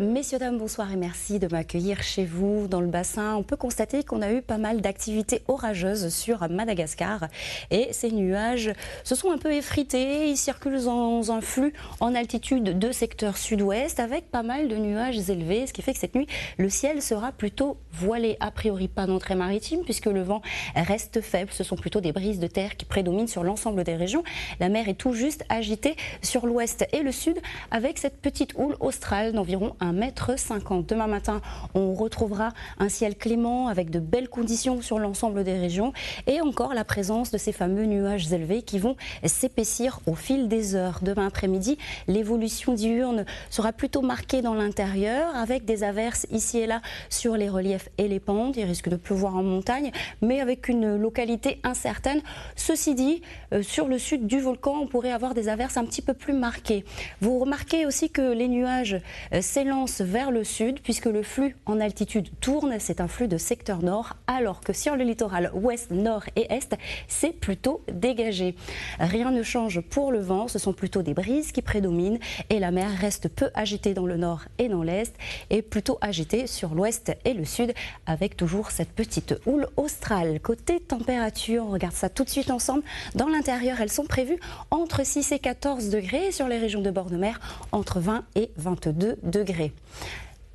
Messieurs, dames, bonsoir et merci de m'accueillir chez vous dans le bassin. On peut constater qu'on a eu pas mal d'activités orageuses sur Madagascar et ces nuages se sont un peu effrités. Ils circulent dans un flux en altitude de secteur sud-ouest avec pas mal de nuages élevés, ce qui fait que cette nuit, le ciel sera plutôt voilé. A priori, pas d'entrée maritime puisque le vent reste faible. Ce sont plutôt des brises de terre qui prédominent sur l'ensemble des régions. La mer est tout juste agitée sur l'ouest et le sud avec cette petite houle australe d'environ 1,50 m. Demain matin, on retrouvera un ciel clément avec de belles conditions sur l'ensemble des régions et encore la présence de ces fameux nuages élevés qui vont s'épaissir au fil des heures. Demain après-midi, l'évolution diurne sera plutôt marquée dans l'intérieur avec des averses ici et là sur les reliefs et les pentes. Il risque de pleuvoir en montagne, mais avec une localité incertaine. Ceci dit, sur le sud du volcan, on pourrait avoir des averses un petit peu plus marquées. Vous remarquez aussi que les nuages s'élancent vers le sud puisque le flux en altitude tourne. C'est un flux de secteur nord, alors que sur le littoral ouest, nord et est, c'est plutôt dégagé. Rien ne change pour le vent, ce sont plutôt des brises qui prédominent et la mer reste peu agitée dans le nord et dans l'est et plutôt agitée sur l'ouest et le sud avec toujours cette petite houle australe. Côté température, on regarde ça tout de suite ensemble. Dans l'intérieur, elles sont prévues entre 6 et 14 degrés, sur les régions de bord de mer entre 20 et 22 degrés.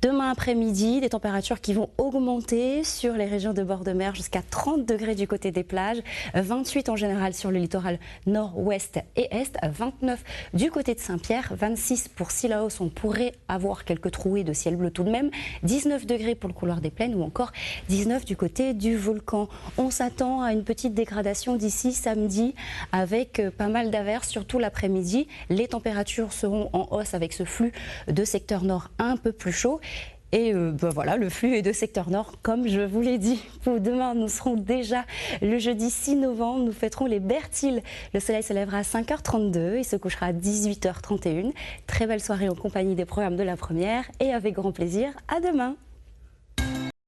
Demain après-midi, des températures qui vont augmenter sur les régions de bord de mer jusqu'à 30 degrés du côté des plages, 28 en général sur le littoral nord-ouest et est, 29 du côté de Saint-Pierre, 26 pour Sillaos, on pourrait avoir quelques trouées de ciel bleu tout de même, 19 degrés pour le couloir des plaines ou encore 19 du côté du volcan. On s'attend à une petite dégradation d'ici samedi avec pas mal d'averses, surtout l'après-midi. Les températures seront en hausse avec ce flux de secteur nord un peu plus chaud. Et voilà, le flux est de secteur nord, comme je vous l'ai dit. Pour demain, nous serons déjà le jeudi 6 novembre. Nous fêterons les Bertils. Le soleil se lèvera à 5h32 et se couchera à 18h31. Très belle soirée en compagnie des programmes de la première et avec grand plaisir. À demain.